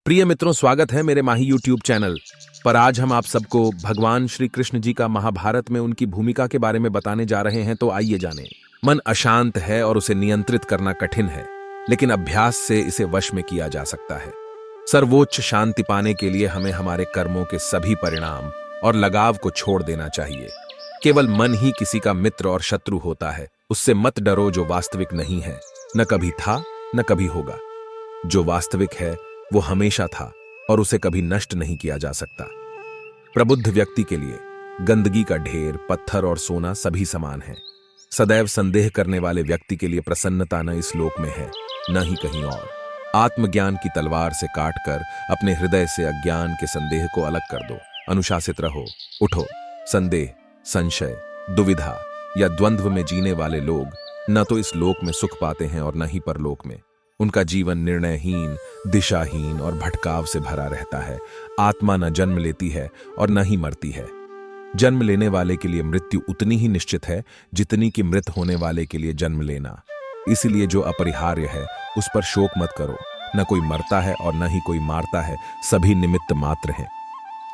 प्रिय मित्रों, स्वागत है मेरे माही यूट्यूब चैनल पर। आज हम आप सबको भगवान श्री कृष्ण जी का महाभारत में उनकी भूमिका के बारे में बताने जा रहे हैं। तो आइए जानें। मन अशांत है और उसे नियंत्रित करना कठिन है, लेकिन अभ्यास से इसे वश में किया जा सकता है। सर्वोच्च शांति पाने के लिए हमें हमारे कर्मों के सभी परिणाम और लगाव को छोड़ देना चाहिए। केवल मन ही किसी का मित्र और शत्रु होता है। उससे मत डरो जो वास्तविक नहीं है, न कभी था न कभी होगा। जो वास्तविक है वो हमेशा था और उसे कभी नष्ट नहीं किया जा सकता। प्रबुद्ध व्यक्ति के लिए गंदगी का ढेर, पत्थर और सोना सभी समान है। सदैव संदेह करने वाले व्यक्ति के लिए प्रसन्नता न इस लोक में है न ही कहीं और। आत्मज्ञान की तलवार से काटकर अपने हृदय से अज्ञान के संदेह को अलग कर दो। अनुशासित रहो, उठो। संदेह, संशय, दुविधा या द्वंद्व में जीने वाले लोग न तो इस लोक में सुख पाते हैं और न ही परलोक में। उनका जीवन निर्णयहीन, दिशाहीन और भटकाव से भरा रहता है। आत्मा न जन्म लेती है और न ही मरती है। जन्म लेने वाले के लिए मृत्यु उतनी ही निश्चित है जितनी कि मृत होने वाले के लिए जन्म लेना। इसलिए जो अपरिहार्य है उस पर शोक मत करो। न कोई मरता है और न ही कोई मारता है, सभी निमित्त मात्र हैं।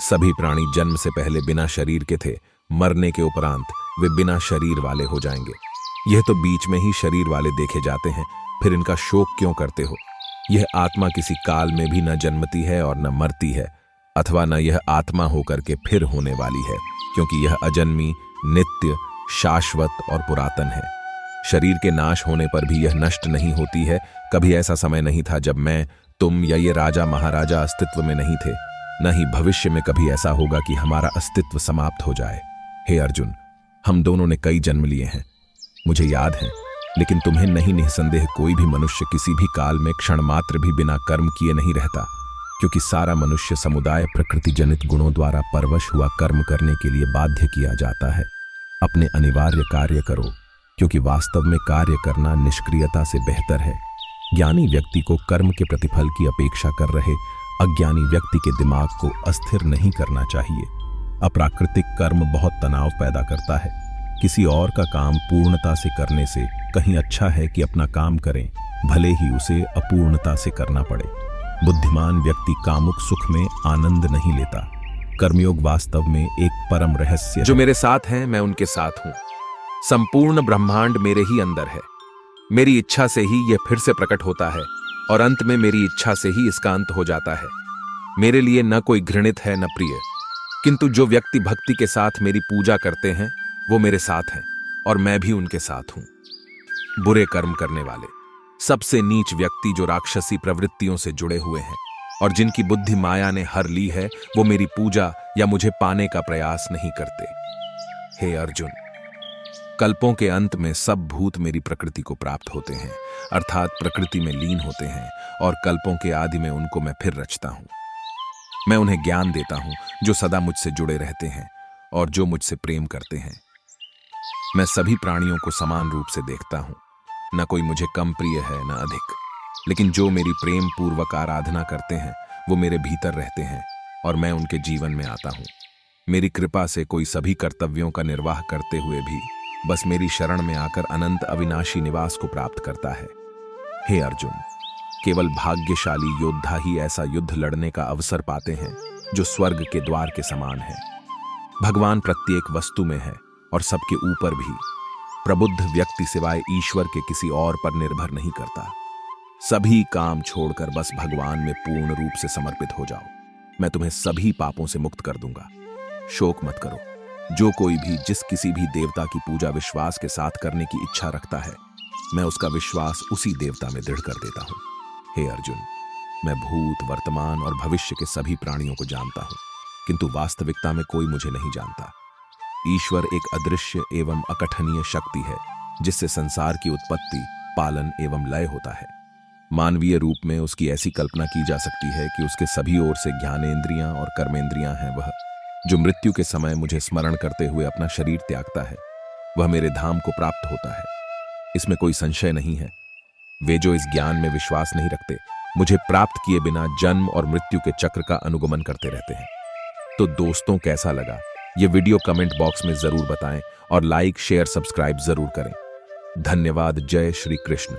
सभी प्राणी जन्म से पहले बिना शरीर के थे। मरने के उपरांत वे बिना शरीर वाले हो जाएंगे। यह तो बीच में ही शरीर वाले देखे जाते हैं, फिर इनका शोक क्यों करते हो? यह आत्मा किसी काल में भी न जन्मती है और न मरती है, अथवा न यह आत्मा होकर के फिर होने वाली है, क्योंकि यह अजन्मी, नित्य, शाश्वत और पुरातन है। शरीर के नाश होने पर भी यह नष्ट नहीं होती है। कभी ऐसा समय नहीं था जब मैं, तुम या ये राजा महाराजा अस्तित्व में नहीं थे। न ही भविष्य में कभी ऐसा होगा कि हमारा अस्तित्व समाप्त हो जाए। हे अर्जुन, हम दोनों ने कई जन्म लिए हैं, मुझे याद है, लेकिन तुम्हें नहीं निसंदेह कोई भी मनुष्य किसी भी काल में क्षण मात्र भी बिना कर्म किए नहीं रहता, क्योंकि सारा मनुष्य समुदाय प्रकृति जनित गुणों द्वारा परवश हुआ कर्म करने के लिए बाध्य किया जाता है। अपने अनिवार्य कार्य करो, क्योंकि वास्तव में कार्य करना निष्क्रियता से बेहतर है। ज्ञानी व्यक्ति को कर्म के प्रतिफल की अपेक्षा कर रहे अज्ञानी व्यक्ति के दिमाग को अस्थिर नहीं करना चाहिए। अप्राकृतिक कर्म बहुत तनाव पैदा करता है। किसी और का काम पूर्णता से करने से कहीं अच्छा है कि अपना काम करें, भले ही उसे अपूर्णता से करना पड़े। बुद्धिमान व्यक्ति कामुक सुख में आनंद नहीं लेता। कर्मयोग वास्तव में एक परम रहस्य है। जो मेरे साथ हैं मैं उनके साथ हूं। संपूर्ण ब्रह्मांड मेरे ही अंदर है। मेरी इच्छा से ही यह फिर से प्रकट होता है और अंत में मेरी इच्छा से ही इसका अंत हो जाता है। मेरे लिए न कोई घृणित है न प्रिय, किंतु जो व्यक्ति भक्ति के साथ मेरी पूजा करते हैं वो मेरे साथ हैं और मैं भी उनके साथ हूं। बुरे कर्म करने वाले, सबसे नीच व्यक्ति जो राक्षसी प्रवृत्तियों से जुड़े हुए हैं और जिनकी बुद्धि माया ने हर ली है, वो मेरी पूजा या मुझे पाने का प्रयास नहीं करते। हे अर्जुन, कल्पों के अंत में सब भूत मेरी प्रकृति को प्राप्त होते हैं, अर्थात प्रकृति में लीन होते हैं, और कल्पों के आदि में उनको मैं फिर रचता हूं। मैं उन्हें ज्ञान देता हूं जो सदा मुझसे जुड़े रहते हैं और जो मुझसे प्रेम करते हैं। मैं सभी प्राणियों को समान रूप से देखता हूं, न कोई मुझे कम प्रिय है न अधिक, लेकिन जो मेरी प्रेम पूर्वक आराधना करते हैं वो मेरे भीतर रहते हैं और मैं उनके जीवन में आता हूं। मेरी कृपा से कोई सभी कर्तव्यों का निर्वाह करते हुए भी बस मेरी शरण में आकर अनंत अविनाशी निवास को प्राप्त करता है। हे अर्जुन, केवल भाग्यशाली योद्धा ही ऐसा युद्ध लड़ने का अवसर पाते हैं जो स्वर्ग के द्वार के समान है। भगवान प्रत्येक वस्तु में है और सबके ऊपर भी। प्रबुद्ध व्यक्ति सिवाय ईश्वर के किसी और पर निर्भर नहीं करता। सभी काम छोड़कर बस भगवान में पूर्ण रूप से समर्पित हो जाओ। मैं तुम्हें सभी पापों से मुक्त कर दूंगा। शोक मत करो। जो कोई भी जिस किसी भी देवता की पूजा विश्वास के साथ करने की इच्छा रखता है, मैं उसका विश्वास उसी देवता में दृढ़ कर देता हूं। हे अर्जुन, मैं भूत, वर्तमान और भविष्य के सभी प्राणियों को जानता हूं, किंतु वास्तविकता में कोई मुझे नहीं जानता। ईश्वर एक अदृश्य एवं अकथनीय शक्ति है जिससे संसार की उत्पत्ति, पालन एवं लय होता है। मानवीय रूप में उसकी ऐसी कल्पना की जा सकती है कि उसके सभी ओर से ज्ञानेंद्रियां और कर्मेंद्रियां हैं। वह जो मृत्यु के समय मुझे स्मरण करते हुए अपना शरीर त्यागता है, वह मेरे धाम को प्राप्त होता है। इसमें कोई संशय नहीं है। वे जो इस ज्ञान में विश्वास नहीं रखते, मुझे प्राप्त किए बिना जन्म और मृत्यु के चक्र का अनुगमन करते रहते हैं। तो दोस्तों, कैसा लगा ये वीडियो? कमेंट बॉक्स में जरूर बताएं और लाइक, शेयर, सब्सक्राइब जरूर करें। धन्यवाद। जय श्री कृष्ण।